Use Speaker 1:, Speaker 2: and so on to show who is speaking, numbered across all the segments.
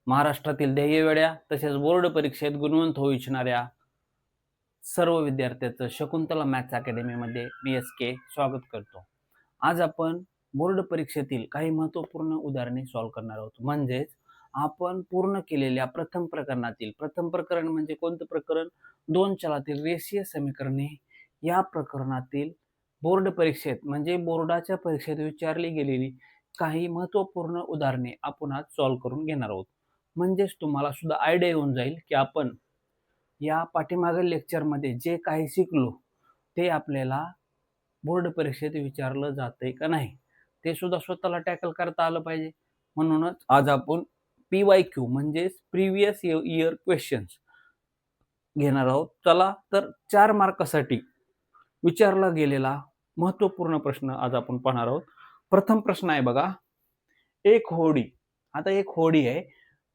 Speaker 1: महाराष्ट्रातील ध्येयवेड्या तसेच बोर्ड परीक्षेत गुणवंत होऊ इच्छिणाऱ्या सर्व विद्यार्थ्यांचं शकुंतला मॅथ्स अकॅडमीमध्ये मी SK स्वागत करतो. आज आपण बोर्ड परीक्षेतील काही महत्त्वपूर्ण उदाहरणे सॉल्व्ह करणार आहोत. म्हणजेच आपण पूर्ण केलेल्या प्रथम प्रकरण म्हणजे कोणतं प्रकरण? दोन चलातील रेषीय समीकरणे. या प्रकरणातील बोर्ड परीक्षेत म्हणजे बोर्डाच्या परीक्षेत विचारली गेलेली काही महत्त्वपूर्ण उदाहरणे आपण आज सॉल्व्ह करून घेणार आहोत. म्हणजेच तुम्हाला सुद्धा आयडिया येऊन जाईल की आपण या पाठीमागील लेक्चरमध्ये जे काही शिकलो ते आपल्याला बोर्ड परीक्षेत विचारलं जातंय का नाही ते सुद्धा स्वतःला टॅकल करता आलं पाहिजे. म्हणूनच आज आपण PYQ म्हणजेच प्रिव्हियस इयर क्वेश्चन्स घेणार आहोत. चला तर 4 मार्कासाठी विचारला गेलेला महत्त्वपूर्ण प्रश्न आज आपण पाहणार आहोत. प्रथम प्रश्न आहे बघा, एक होडी. आता एक होडी आहे,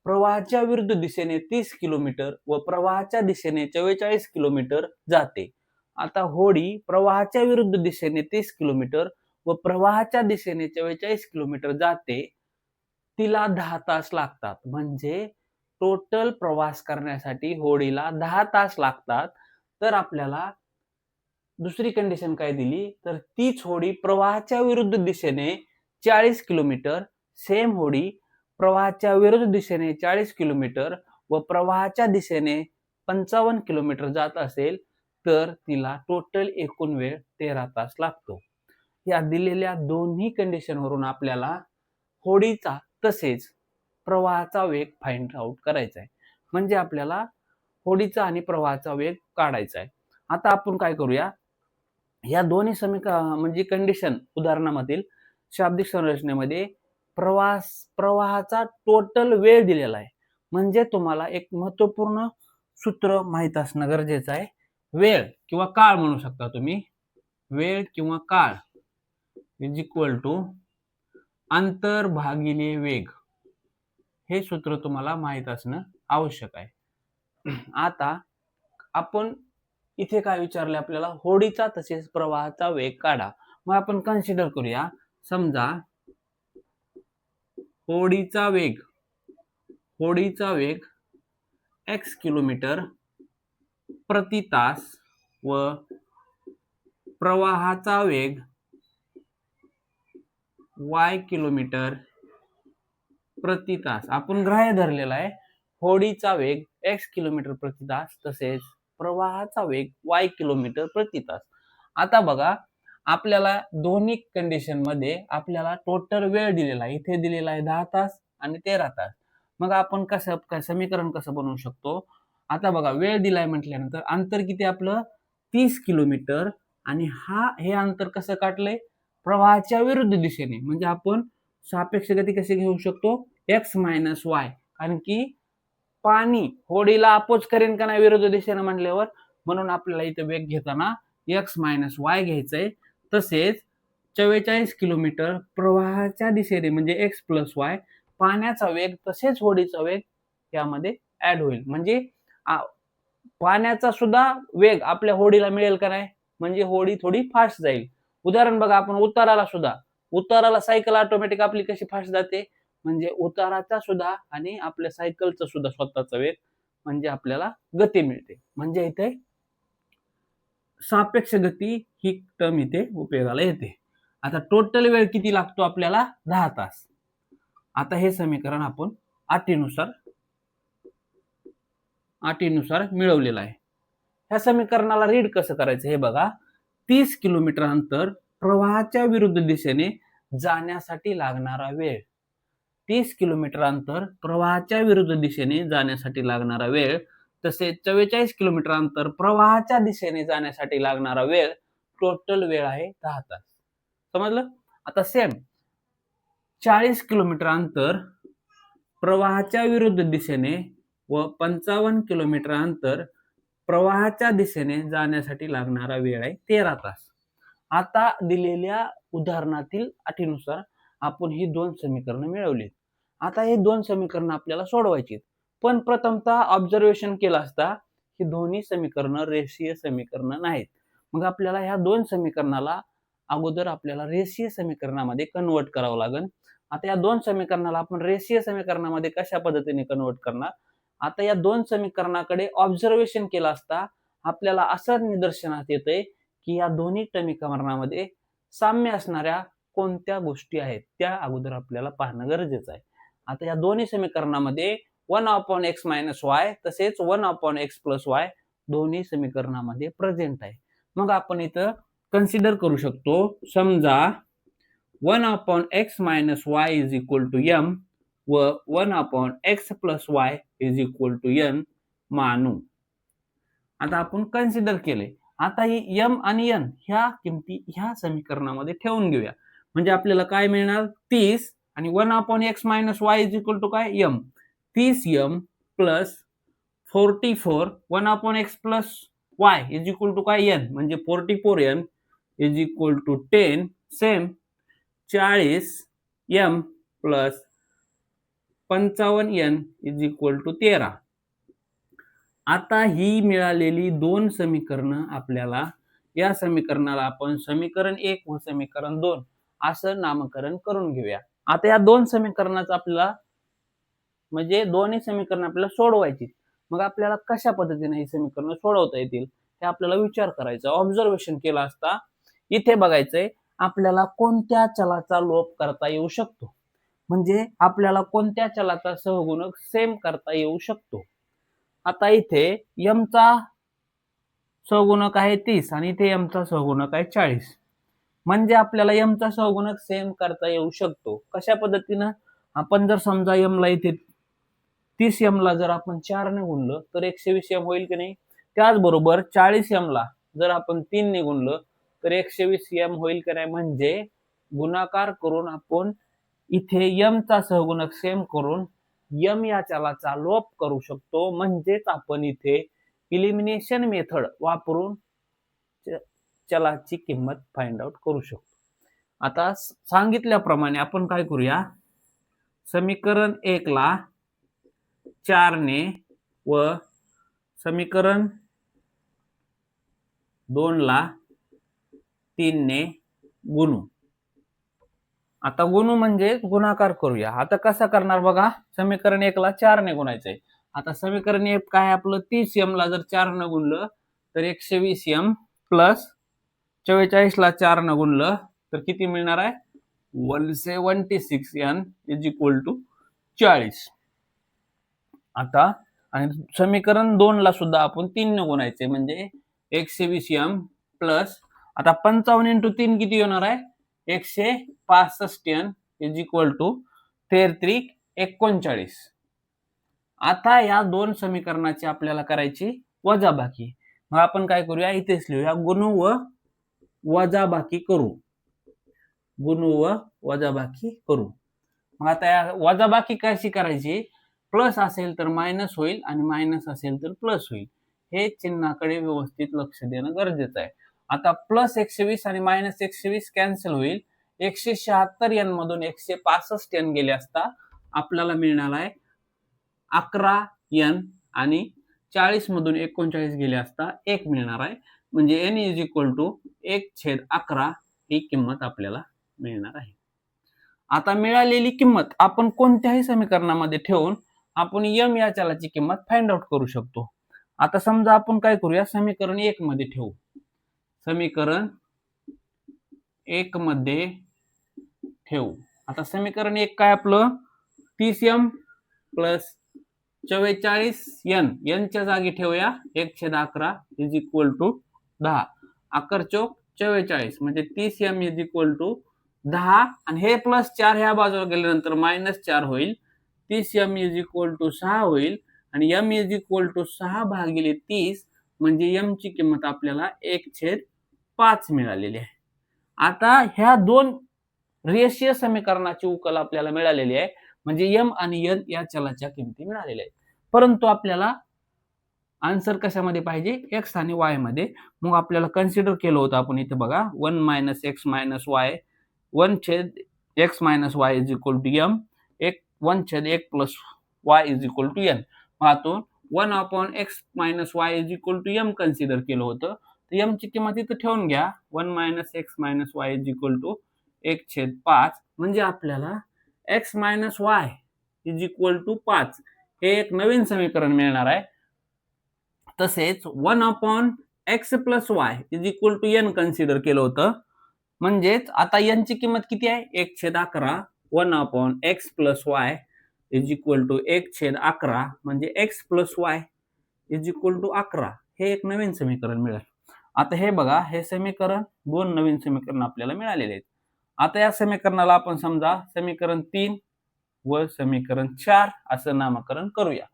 Speaker 1: प्रवाहाच्या विरुद्ध दिशेने 30 किलोमीटर व प्रवाहाच्या दिशेने 44 किलोमीटर जाते. आता होडी प्रवाहाच्या विरुद्ध दिशेने 30 किलोमीटर व प्रवाहाच्या दिशेने 44 किलोमीटर जाते. तिला 10 तास लागतात. म्हणजे टोटल प्रवास करण्यासाठी होडीला 10 तास लागतात. तर आपल्याला दुसरी कंडिशन काय दिली, तर तीच होडी प्रवाहाच्या विरुद्ध दिशेने 40 किलोमीटर, सेम होडी प्रवाहाच्या विरुद्ध दिशेने 40 किलोमीटर व प्रवाहाच्या दिशेने 55 किलोमीटर जात असेल तर तिला टोटल एकूण वेळ 13 तास लागतो. या दिलेल्या दोन्ही कंडिशनवरून आपल्याला होडीचा तसेच प्रवाहाचा वेग फाइंड आउट करायचा आहे. म्हणजे आपल्याला होडीचा आणि प्रवाहाचा वेग काढायचा आहे. आता आपण काय करूया, या दोन्ही म्हणजे कंडिशन उदाहरणामधील शाब्दिक संरचनेमध्ये प्रवाहाचा टोटल वेळ दिलेला आहे. म्हणजे तुम्हाला एक महत्त्वपूर्ण सूत्र माहित असणं गरजेचं आहे. वेळ किंवा काळ म्हणू शकता तुम्ही. वेळ किंवा काळ इज इक्वल टू अंतर भागिले वेग. हे सूत्र तुम्हाला माहित असणं आवश्यक आहे. आता आपण इथे काय विचारले आपल्याला, होडीचा तसेच प्रवाहाचा वेग काढा. मग आपण कन्सिडर करूया, समजा होडीचा वेग x किलोमीटर प्रति तास व प्रवाहाचा वेग y किलोमीटर प्रति तास. आपण ग्राह्य धरलेला आहे होडीचा वेग x किलोमीटर प्रति तास तसेच प्रवाहाचा वेग y किलोमीटर प्रति तास. आता बघा, आपल्याला दोन्ही कंडिशन मध्ये आपल्याला टोटल वेळ दिलेला आहे. इथे दिलेला आहे 10 तास आणि 13 तास. मग आपण समीकरण कसं बनवू शकतो? आता बघा, वेळ दिलाय म्हटल्यानंतर अंतर किती आपलं 30 किलोमीटर आणि हे अंतर कसं काढलंय प्रवाहाच्या विरुद्ध दिशेने. म्हणजे आपण सापेक्ष गती कशी घेऊ शकतो, x - y. कारण की पाणी होडीला अपोज करेन का नाही विरुद्ध दिशेने म्हटल्यावर, म्हणून आपल्याला इथे वेग घेताना x - y घ्यायचंय. तसेच 44 किलोमीटर प्रवाहाच्या दिशेने म्हणजे x + y, पाण्याचा वेग तसेच होडीचा वेग यामध्ये ऍड होईल. म्हणजे पाण्याचा सुद्धा वेग आपल्या होडीला मिळेल का नाही, म्हणजे होडी थोडी फास्ट जाईल. उदाहरण बघा, आपण उताराला सायकल ऑटोमॅटिक आपली कशी फास्ट जाते, म्हणजे उताराचा सुद्धा आणि आपल्या सायकलचा सुद्धा स्वतःचा वेग म्हणजे आपल्याला गती मिळते. म्हणजे इथे सापेक्ष गती ही टर्म इथे उपयोगाला येते. आता टोटल वेळ किती लागतो आपल्याला 10 तास. आता हे समीकरण आपण अटीनुसार मिळवलेलं आहे. ह्या समीकरणाला रीड कसं करायचं हे बघा, 30 किलोमीटर अंतर प्रवाहाच्या विरुद्ध दिशेने जाण्यासाठी लागणारा वेळ, 30 किलोमीटर अंतर प्रवाहाच्या विरुद्ध दिशेने जाण्यासाठी लागणारा वेळ तसेच 44 किलोमीटर अंतर प्रवाहाच्या दिशेने जाण्यासाठी लागणारा वेळ, टोटल वेळ आहे 10 तास. समजलं? आता सेम 40 किलोमीटर अंतर प्रवाहाच्या विरुद्ध दिशेने व 55 किलोमीटर अंतर प्रवाहाच्या दिशेने जाण्यासाठी लागणारा वेळ आहे 13 तास. आता दिलेल्या उदाहरणातील अटीनुसार आपण ही दोन समीकरणं मिळवली. आता हे दोन समीकरणं आपल्याला सोडवायची. पण प्रथमतः ऑब्झर्वेशन केलं असता ही दोन्ही समीकरणं रेषीय समीकरणं नाहीत. मग आपल्याला ह्या दोन समीकरणाला अगोदर आपल्याला रेषीय समीकरणामध्ये कन्वर्ट करावं लागेल. आता या दोन समीकरणाला आपण रेषीय समीकरणामध्ये कशा पद्धतीने कन्वर्ट करणार? आता या दोन समीकरणाकडे ऑब्झर्वेशन केलं असता आपल्याला असं निदर्शनात येतंय की या दोन्ही समीकरणामध्ये साम्य असणाऱ्या कोणत्या गोष्टी आहेत त्या अगोदर आपल्याला पाहणं गरजेचं आहे. आता या दोन्ही समीकरणामध्ये 1/x-y तसेच 1/x+y दोन्ही समीकरणामध्ये प्रेझेंट आहे. मग आपण इथं कन्सिडर करू शकतो, समजा 1/x-y is equal to m व 1/x+y is equal to n मानू. आता आपण कन्सिडर केले. आता ही m आणि n ह्या किमती ह्या समीकरणामध्ये ठेवून घेऊया. म्हणजे आपल्याला काय मिळणार? 30 आणि 1/x-y इज इक्वल टू काय? m. 30m plus 44 1/x+y is equal to काय? n. म्हणजे 44n is equal to 10. Same 40m plus 55n is equal to 13. आता ही मिळालेली दोन समीकरणं आपल्याला, या समीकरणाला आपण समीकरण 1 व समीकरण 2 असं नामकरण करून घेऊया. आता या दोन समीकरणाचं आपल्याला म्हणजे दोन्ही समीकरण आपल्याला सोडवायची. मग आपल्याला कशा पद्धतीने ही समीकरणं सोडवता येतील हे आपल्याला विचार करायचा. ऑब्झर्वेशन केला असता इथे बघायचंय आपल्याला कोणत्या चलाचा लोप करता येऊ शकतो, म्हणजे आपल्याला कोणत्या चलाचा सहगुणक सेम करता येऊ शकतो. आता इथे m चा सहगुणक आहे 30 आणि इथे m चा सहगुणक आहे 40. म्हणजे आपल्याला m चा सहगुणक सेम करता येऊ शकतो. कशा पद्धतीनं? आपण जर समजा m ला इथे 30m ला जर आपण 4 ने गुणलं तर 120m होईल की नाही? त्याचबरोबर 40m ला जर आपण 3 ने गुणलं तर 120m होईल की नाही? म्हणजे गुणाकार करून आपण इथे m चा सहगुणक सेम करून m या चलाचा लोप करू शकतो. म्हणजेच आपण इथे इलिमिनेशन मेथड वापरून चलाची किंमत फाइंड आउट करू शकतो. आता सांगितल्याप्रमाणे आपण काय करूया, समीकरण 1 ला 4 ने व समीकरण 2 ला 3 ने गुणू. आता गुणू म्हणजे गुणाकार करूया. आता कसा करणार बघा, समीकरण 1 ला 4 ने गुणायचंय. आता समीकरण 1 काय आपलं 30m ला जर 4 ने गुणलं तर 120m प्लस 44 ला 4 ने गुणलं तर किती मिळणार आहे? 176n is equal to 40. आता आणि समीकरण 2 ला सुद्धा आपण 3 ने गुणायचे म्हणजे 120m प्लस आता 55 इंटू 3 किती होणार आहे? 165n is equal to 3339. आता या दोन समीकरणाची आपल्याला करायची वजाबाकी. मग आपण काय करूया, इथेच लिहूया गुणू व वजाबाकी करू. गुणू व वजाबाकी करू. मग आता या वजाबाकी कशी करायची? प्लस असेल तर मायनस होईल आणि मायनस असेल तर प्लस होईल. हे चिन्हाकडे व्यवस्थित लक्ष देणं गरजेचं आहे. आता प्लस 120 आणि मायनस 120 कॅन्सल होईल. 176n मधून 165n गेले असता आपल्याला मिळणार आहे 11n आणि 40 मधून 39 गेले असता 1 मिळणार आहे. म्हणजे n इज इक्वल टू 1/11 ही किंमत आपल्याला मिळणार आहे. आता मिळालेली किंमत आपण कोणत्याही समीकरणामध्ये ठेवून आपण m या चलाची किंमत फाइंड आउट करू शकतो. आता समजा आपण काय करूया, समीकरण 1 मध्ये ठेवू. समीकरण 1 मध्ये ठेवू. आता समीकरण 1 काय आपलं 30m प्लस 44n, n च्या जागी ठेवूया 1/11 इज इक्वल टू 10. 11 चौक 44 म्हणजे 30m इज इक्वल टू 10 आणि हे प्लस 4 ह्या बाजूला गेल्यानंतर मायनस 4 होईल. 30m इज इक्वल टू 6 होईल आणि m इज इक्वल टू 6 भागिले 30 म्हणजे m ची किंमत आपल्याला 1/5 मिळालेली आहे. आता ह्या दोन रेषीय समीकरणाची उकल आपल्याला मिळालेली आहे. म्हणजे m आणि n या चलाच्या किमती मिळालेल्या आहेत. परंतु आपल्याला आन्सर कशामध्ये पाहिजे? x आणि y मध्ये. मग आपल्याला कन्सिडर केलं होतं आपण इथे बघा 1 - x - y 1/x - y is equal to m 1/1 plus y is equal to n. पाहतो 1/x - y is equal to m consider केलं होतं. तर m ची किंमत इथे ठेवून घ्या 1 - x - y is equal to 1/5. म्हणजे आपल्याला x minus y is equal to 5 हे एक नवीन समीकरण मिळणार आहे. तसेच 1/x plus y is equal to n consider केलं होतं. म्हणजेच आता n ची किंमत किती आहे? 1/11. 1/x plus y is equal to 1/11 म्हणजे x plus y is equal to 11 हे एक नवीन समीकरण मिळेल. आता हे बघा, हे समीकरण दोन नवीन समीकरण आपल्याला मिळालेले आहेत. आता या समीकरणाला आपण समजा समीकरण 3 व समीकरण 4 असं नामकरण करूया.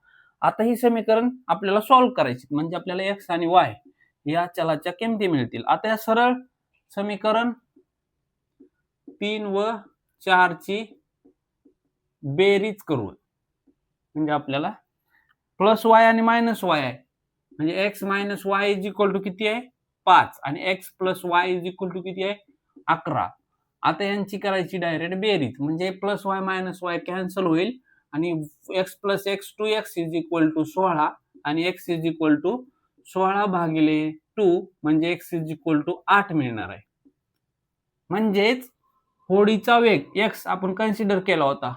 Speaker 1: आता ही समीकरण आपल्याला सॉल्व्ह करायची म्हणजे आपल्याला x आणि y या चलाच्या किमती मिळतील. आता या सरळ समीकरण 3 व 4 ची बेरीज करू म्हणजे आपल्याला प्लस वाय आणि मायनस वाय आहे म्हणजे x minus y is equal to किती आहे? 5 आणि x plus y is equal to किती आहे? 11. आता यांची करायची डायरेक्ट बेरीज म्हणजे plus y minus y cancel होईल आणि x plus x two x is equal to 16 आणि एक्स इज इक्वल टू 16 भागिले 2 म्हणजे एक्स इज इक्वल टू 8 मिळणार आहे. म्हणजेच होडीचा वेग एक्स आपण कन्सिडर केला होता,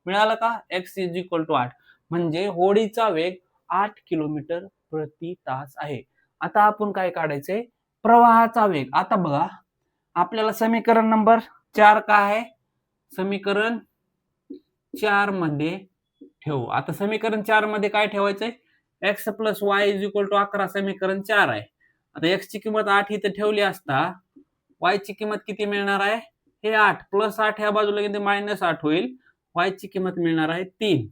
Speaker 1: मिळाला का? एक्स इज इक्वल टू 8 म्हणजे होडीचा वेग 8 किलोमीटर प्रति तास आहे. आता आपण काय काढायचंय? प्रवाहाचा वेग. आता बघा, आपल्याला समीकरण नंबर 4 काय आहे? समीकरण 4 मध्ये ठेवू. आता समीकरण 4 मध्ये काय ठेवायचंय? X plus y is equal to 11 समीकरण 4 आहे. आता एक्स ची किंमत 8 इथे ठेवली असता वाय ची किंमत किती मिळणार आहे? हे 8 प्लस 8 ह्या बाजूला किती मायनस 8 होईल. वाय ची किंमत मिळणार आहे 3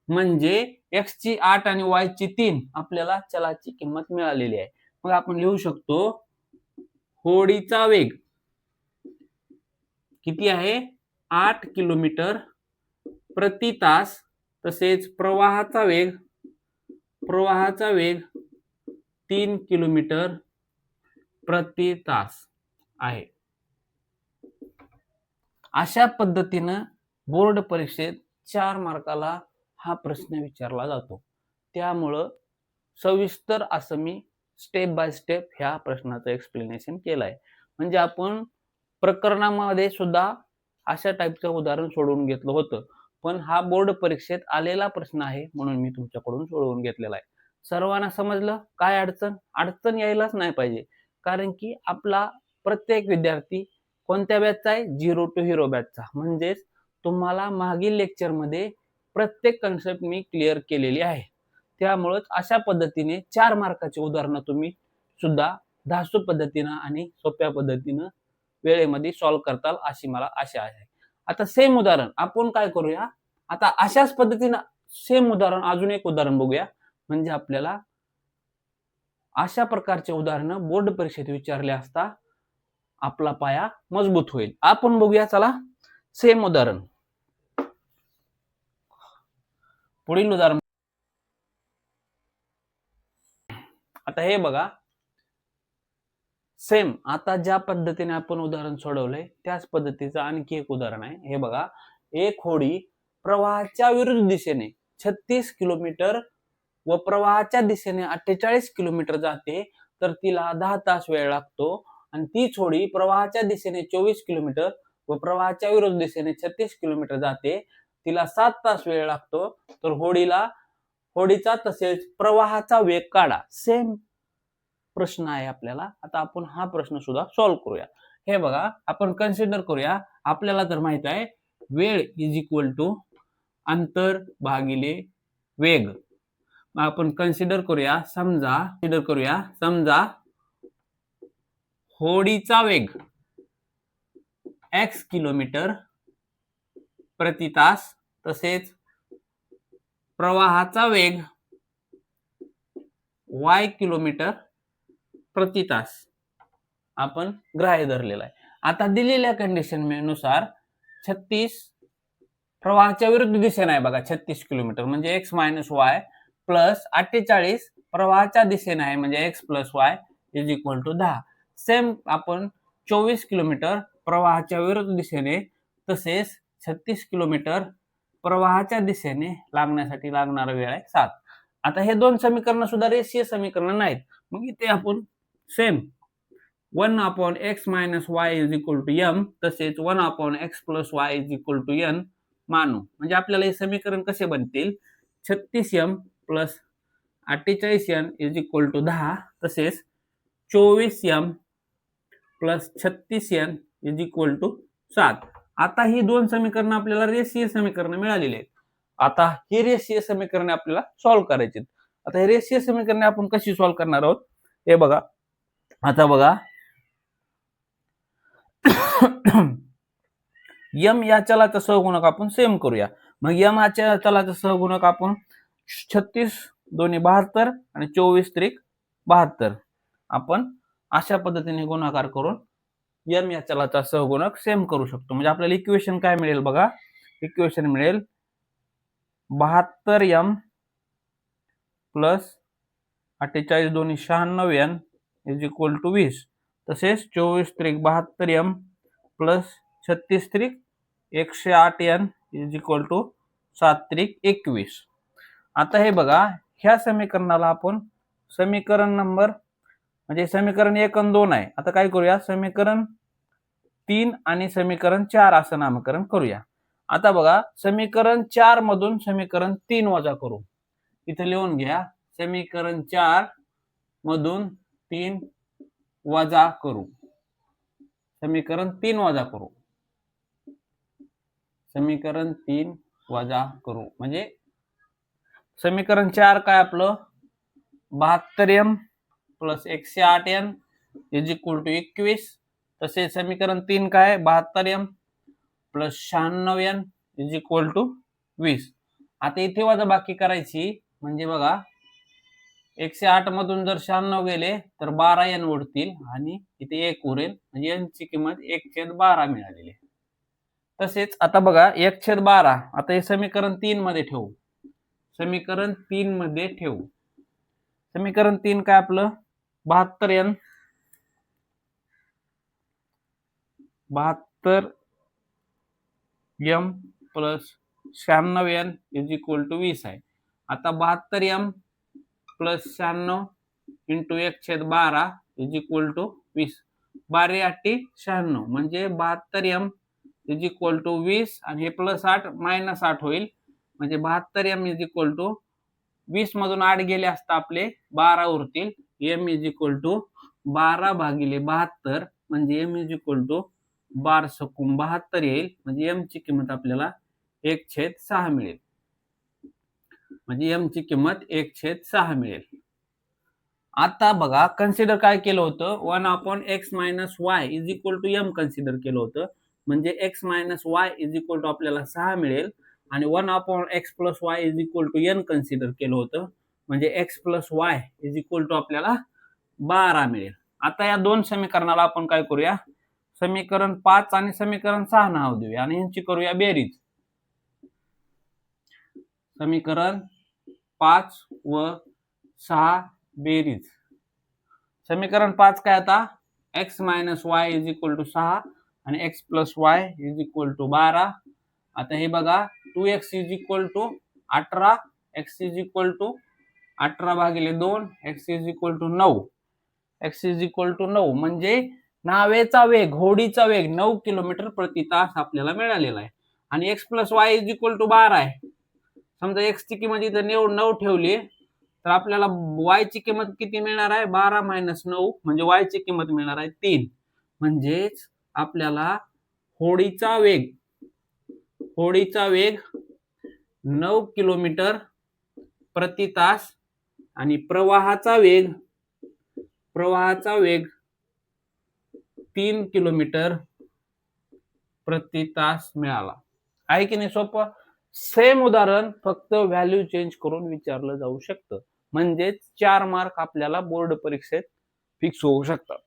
Speaker 1: म्हणजे एक्स ची 8 आणि वाय ची 3 आपल्याला चलाची किंमत मिळालेली आहे. मग आपण लिहू शकतो होडीचा वेग किती आहे? 8 किलोमीटर प्रति तास. तसेच प्रवाहाचा वेग 3 किलोमीटर प्रति तास आहे. अशा पद्धतीनं बोर्ड परीक्षेत 4 मार्काला हा प्रश्न विचारला जातो. त्यामुळं सविस्तर असं मी स्टेप बाय स्टेप ह्या प्रश्नाचं एक्सप्लेनेशन केलं आहे. म्हणजे आपण प्रकरणामध्ये सुद्धा अशा टाईपचं उदाहरण सोडवून घेतलं होतं, पण हा बोर्ड परीक्षेत आलेला प्रश्न आहे म्हणून मी तुमच्याकडून सोडवून घेतलेला आहे. सर्वांना समजलं? काय अडचण यायलाच नाही पाहिजे, कारण की आपला प्रत्येक विद्यार्थी कोणत्या बॅचचा आहे? 0 to हिरो बॅचचा. म्हणजेच तुम्हाला मागील लेक्चरमध्ये प्रत्येक कन्सेप्ट मी क्लिअर केलेली आहे. त्यामुळेच अशा पद्धतीने 4 मार्काची उदाहरणं तुम्ही सुद्धा धासू पद्धतीनं आणि सोप्या पद्धतीनं वेळेमध्ये सॉल्व्ह करताल अशी मला आशा आहे. आता सेम उदाहरण आपण काय करूया? आता अशाच पद्धतीनं सेम उदाहरण अजून एक उदाहरण बघूया म्हणजे आपल्याला अशा प्रकारचे उदाहरणं बोर्ड परीक्षेत विचारले असता आपला पाया मजबूत होईल. आपण बघूया, चला सेम उदाहरण. पुढील उदाहरण आता हे बघा, सेम आता ज्या पद्धतीने आपण उदाहरण सोडवलंय त्याच पद्धतीचं आणखी एक उदाहरण आहे. हे बघा, एक होडी प्रवाहाच्या विरुद्ध दिशेने 36 किलोमीटर व प्रवाहाच्या दिशेने 48 किलोमीटर जाते तर तिला 10 तास वेळ लागतो आणि तीच होडी प्रवाहाच्या दिशेने 24 किलोमीटर व प्रवाहाच्या विरुद्ध दिशेने 36 किलोमीटर जाते, तिला 7 तास वेळ लागतो. तर होडीचा तसेच प्रवाहाचा वेग काढा. सेम प्रश्न आहे आपल्याला. आता आपण हा प्रश्न सुद्धा सॉल्व्ह करूया. हे बघा, आपण कन्सिडर करूया, आपल्याला तर माहित आहे वेळ इज इक्वल टू अंतर भागिले वेग. आपण कन्सिडर करूया, समजा होडीचा वेग x किलोमीटर प्रति तास तसेच प्रवाहाचा वेग y किलोमीटर प्रति तास आपण ग्राह्य धरलेला आहे. आता दिलेल्या कंडिशन नुसार 36 प्रवाहाच्या विरुद्ध दिशेने आहे बघा 36 किलोमीटर म्हणजे x मायनस वाय प्लस 48 प्रवाहाच्या दिशेने आहे म्हणजे x plus y is equal to 10. Same आपण 24 किलोमीटर प्रवाहाच्या विरुद्ध दिशेने तसेच 36 किलोमीटर प्रवाहाच्या दिशेने लागण्यासाठी लागणारा वेळ आहे 7. आता हे दोन समीकरण सुद्धा रेषीय समीकरण नाहीत, मग इथे आपण same 1/x minus y is equal to m तसेच 1/x plus y is equal to n मानू. म्हणजे आपल्याला हे समीकरण कसे बनतील, 36m plus 48n is equal to 10, तसेच 24m plus 36n is equal to 7. आता ही दोन समीकरणं आपल्याला रेषीय समीकरणं मिळालेली आहेत. आता ही रेषीय समीकरणे आपल्याला सॉल्व्ह करायची. आता हे रेषीय समीकरणे आपण कशी सॉल्व्ह करणार आहोत हे बघा. आता बघा यम या चलाचा सहगुणक आपण सेम करूया. मग यम या चलाचा सहगुणक आपण 36 दोन्ही 72 आणि 24 त्रिक 72 आपण अशा पद्धतीने गुणाकार करून यम या चलाचा सहगुणक सेम करू शकतो. म्हणजे आपल्याला इक्वेशन काय मिळेल बघा, इक्वेशन मिळेल 72m प्लस 48 दोन्ही 96n इज इक्वल टू 20, तसेच 24 त्रिक 72m प्लस 36 त्रिक 108n इज इक्वल टू 7 त्रिक 21. आता हे बघा, ह्या समीकरणाला आपण समीकरण नंबर म्हणजे समीकरण 1 आणि 2 आहे. आता काय करूया, समीकरण 3 आणि समीकरण 4 असं नामकरण करूया. आता बघा, समीकरण 4 मधून समीकरण 3 वजा करू. इथे लिहून घ्या, समीकरण 4 मधून 3 वजा करू. समीकरण 3 वजा करू. समीकरण 3 वजा करू म्हणजे समीकरण 4 काय आपलं 72m plus 108n is equal to 21, तसेच समीकरण 3 काय 72m plus 96n is equal to 20. आता इथे वजा बाकी करायची म्हणजे बघा 108 मधून जर 96 गेले तर 12n उरतील आणि इथे 1 उरेल, म्हणजे n ची किंमत 1/12 मिळालेली आहे. तसेच आता बघा 1/12 आता हे समीकरण 3 मध्ये ठेवू. समीकरण 3 मध्ये ठेवू. समीकरण 3 काय आपलं 72m plus 96n is equal to 20 आहे. आता 72m plus 96 into 1/12 is equal to 20. 12×8 = 96 म्हणजे 72m इज इक्वल टू 20 आणि हे प्लस 8 मायनस 8 होईल, म्हणजे 72m इज इक्वल टू 20 मधून 8 गेले असता आपले 12 उरतील. m इज इक्वल टू 12/72 म्हणजे m इज इक्वल टू 12×72 येईल. म्हणजे m ची किंमत आपल्याला 1/6 मिळेल. म्हणजे m ची किंमत 1/6 मिळेल. आता बघा कन्सिडर काय केलं होतं 1/x - y is equal to m consider केलं होतं. म्हणजे x - y is equal to आपल्याला 6 मिळेल आणि 1/x + y is equal to n consider केलं होतं. म्हणजे x + y is equal to आपल्याला 12 मिळेल. आता या दोन समीकरणाला आपण काय करूया, समीकरण 5 आणि समीकरण 6 नाव देऊया आणि यांची करूया बेरीज. समीकरण 5 व 6 बेरीज. समीकरण 5 काय आता x - y is equal to 6 आणि x + y is equal to 12. आता हे बघा 2x is equal to 18, x is equal to 18/2, x is equal to 9. x is equal to 9 म्हणजे नावेचा वेग घोडीचा वेग 9 किलोमीटर प्रति तास आपल्याला मिळालेला आहे. आणि x + y is equal to 12 आहे. समजा x ची किंमत इथं 9 ठेवली तर आपल्याला y ची किंमत किती मिळणार आहे 12 - 9 म्हणजे y ची किंमत मिळणार आहे 3. म्हणजेच आपल्याला होडीचा वेग 9 किलोमीटर प्रति तास आणि प्रवाहाचा वेग 3 किलोमीटर प्रति तास मिळाला. आहे की नाही सोपं. सेम उदाहरण फक्त व्हॅल्यू चेंज करून विचारलं जाऊ शकतं. म्हणजेच 4 मार्क आपल्याला बोर्ड परीक्षेत फिक्स होऊ शकतात.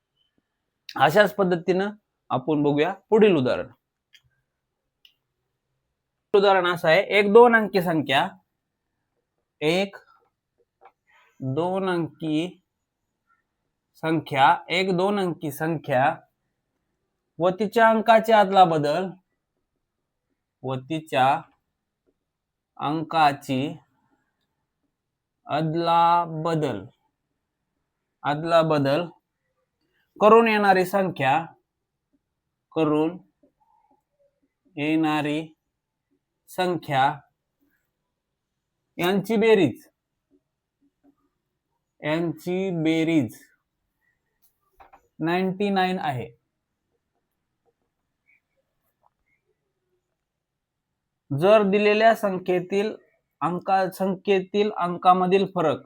Speaker 1: अशाच पद्धतीनं आपण बघूया पुढील उदाहरण. उदाहरण असं आहे, एक 2 अंकी संख्या व तिच्या अंकाची अदलाबदल करून येणारी संख्या यांची बेरीज 99 आहे. जर दिलेल्या संख्येतील अंकामधील फरक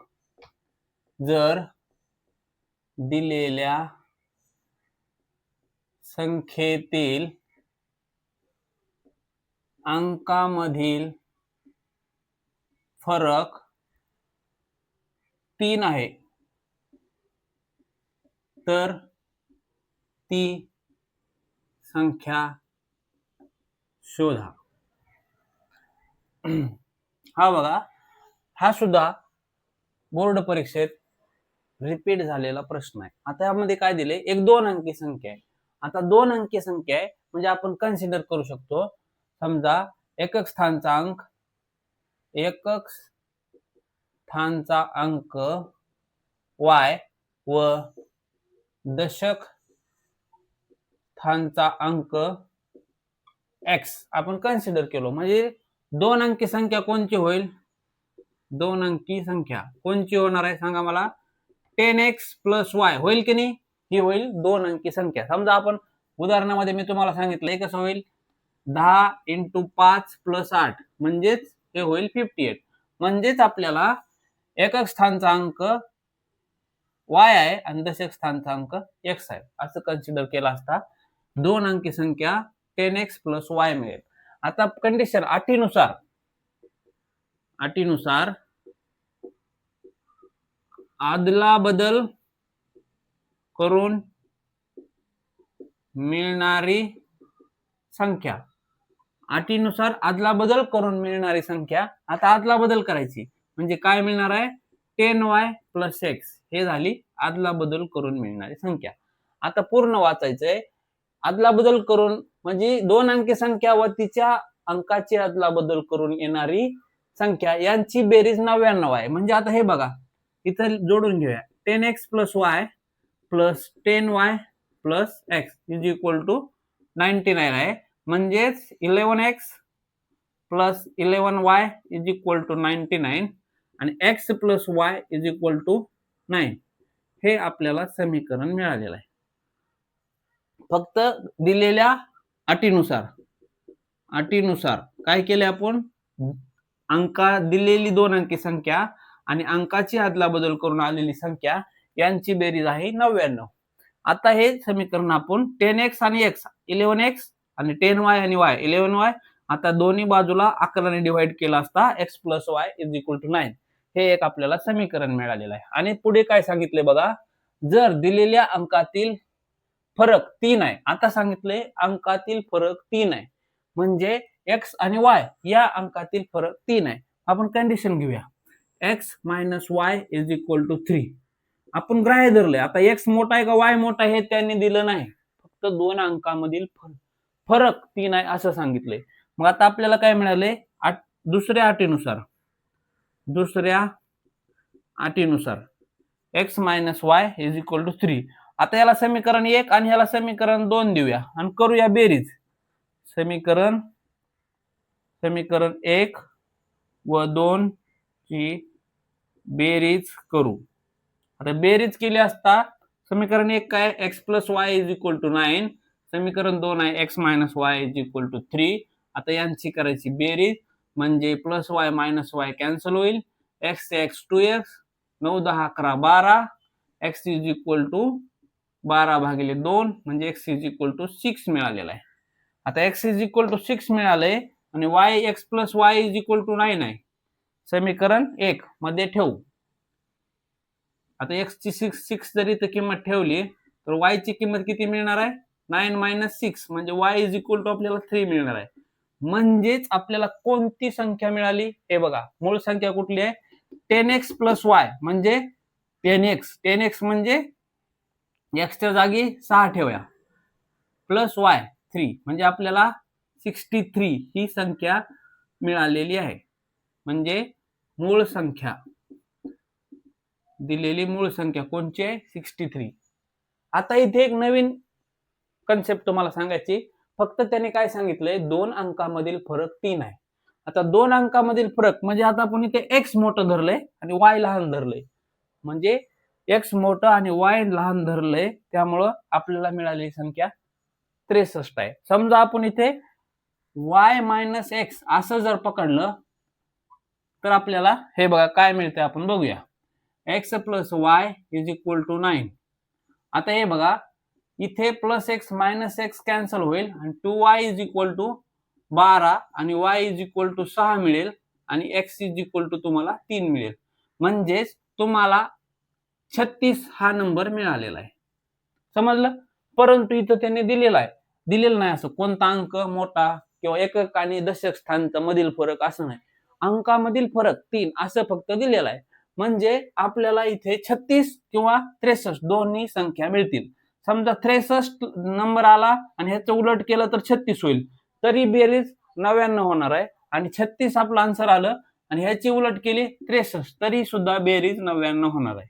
Speaker 1: जर दिलेल्या संख्येतील अंकामधील फरक 3 आहे तर ती संख्या शोधा. हा बघा, हा सुद्धा बोर्ड परीक्षेत रिपीट झालेला प्रश्न आहे. आता यामध्ये काय दिले, एक 2 अंकी संख्या आहे. आता 2 अंकी संख्या आहे म्हणजे आपण कन्सिडर करू शकतो, समजा एकक स्थानचा अंक y व दशक स्थानचा अंक x आपण कन्सिडर केलो, म्हणजे 2 अंकी संख्या कोणची होईल? 2 अंकी संख्या कोणची होणार आहे सांगा मला? 10x + y होईल की नाही? ही होईल 2 अंकी संख्या. समजा आपण उदाहरणामध्ये मी तुम्हाला सांगितलंय कसं होईल, 10 × 5 + 8 म्हणजेच हे होईल 58. म्हणजेच आपल्याला एकक स्थानचा अंक y आहे आणि दशक स्थानचा अंक x आहे असं कन्सिडर केला असता 2 अंकी संख्या 10x + y मिळेल. आता कंडिशन अटीनुसार आदला बदल करून मिळणारी संख्या. अटीनुसार आदला बदल करून मिळणारी संख्या. आता आदला बदल करायची म्हणजे काय मिळणार आहे? 10y + x हे झाली आदला बदल करून मिळणारी संख्या. आता पूर्ण वाचायचंय. आदला बदल करून म्हणजे 2 अंकी संख्या व तिच्या अंकाची आदला बदल करून येणारी संख्या यांची बेरीज 99 आहे. म्हणजे आता हे बघा, इथं जोडून घेऊया. 10x + y + 10y + x = 99 आहे. म्हणजेच 11x + 11y = 99 आणि x + y = 9 हे आपल्याला समीकरण मिळालेलं आहे. फक्त दिलेल्या अटीनुसार काय केले आपण? दिलेली 2 अंकी संख्या आणि अंकाची आदला बदल करून आलेली संख्या यांची बेरीज आहे 99. आता हे समीकरण आपण 10x आणि x 11x आणि 10y आणि y 11y आता दोन्ही बाजूला 11 ने डिवाइड केला असता x + y = 9 हे एक आपल्याला समीकरण मिळालेलं आहे. आणि पुढे काय सांगितले बघा, जर दिलेल्या अंकातील फरक 3 आहे. आता सांगितले अंकातील फरक 3 आहे म्हणजे x आणि y या अंकातील फरक 3 आहे. आपण कंडिशन घेऊया, x - y = 3. आपण ग्राह्य धरले. आता x मोठा आहे का y मोठा आहे हे त्यांनी दिलं नाही, फक्त 2 अंकामधील फरक 3 आहे असं सांगितलंय. मग आता आपल्याला काय मिळाले? दुसऱ्या अटीनुसार x - y = 3. आता याला समीकरण 1 आणि याला समीकरण 2 देऊया आणि करूया बेरीज. समीकरण 1 व 2 ची बेरीज करू. आता बेरीज केली असता समीकरण 1 काय? x + y = 9. समीकरण 2 आहे x - y = 3. आता यांची करायची बेरीज म्हणजे +y - y कॅन्सल होईल. x x 2x 9 10 11 12 x = 12/2 म्हणजे x = 6 मिळालेला आहे. आता x = 6 मिळाले आणि x + y = 9 आहे. समीकरण 1 मध्ये ठेवू. आता x ची 6 जरी तर किंमत ठेवली तर y ची किंमत किती मिळणार आहे? 9 - 6 म्हणजे y = आपल्याला 3 मिळणार आहे. म्हणजेच आपल्याला कोणती संख्या मिळाली हे बघा, मूळ संख्या कुठली आहे? 10x + y म्हणजे 10x म्हणजे x च्या जागी 6 ठेवूया + y 3 म्हणजे आपल्याला 63 ही संख्या मिळालेली आहे. म्हणजे मूळ संख्या, दिलेली मूळ संख्या कोणची आहे? 63. आता इथे एक नवीन कन्सेप्ट तुम्हाला सांगायची. फक्त त्याने काय सांगितलंय, 2 अंकामधील फरक 3 आहे. आता दोन अंकामधील फरक म्हणजे आता आपण इथे एक्स मोठं धरलंय आणि वाय लहान धरलंय, म्हणजे एक्स मोठं आणि वाय लहान धरलंय, त्यामुळं आपल्याला मिळालेली संख्या 63 आहे. समजा आपण इथे वाय मायनस एक्स असं जर पकडलं तर आपल्याला हे बघा काय मिळते आपण बघूया. X plus y is equal to 9. आता हे बघा इथे plus x minus x cancel होईल आणि 2y इज इक्वल टू 12 आणि y इज इक्वल टू 6 मिळेल आणि x इज इक्वल टू तुम्हाला 3 मिळेल. म्हणजेच तुम्हाला 36 हा नंबर मिळालेला आहे. समजलं? परंतु इथं त्यांनी दिलेलं नाही असं कोणता अंक मोठा किंवा एकक आणि दशक स्थानचा मधील फरक असं नाही. अंकामधील फरक 3 असं फक्त दिलेलं आहे. म्हणजे आपल्याला इथे 36 किंवा 63 दोन्ही संख्या मिळतील. समजा 63 नंबर आला आणि ह्याचं उलट केलं तर 36 होईल, तरी बेरीज 99 होणार आहे. आणि 36 आपलं आन्सर आलं आणि ह्याची उलट केली 63 तरी सुद्धा बेरीज 99 होणार आहे.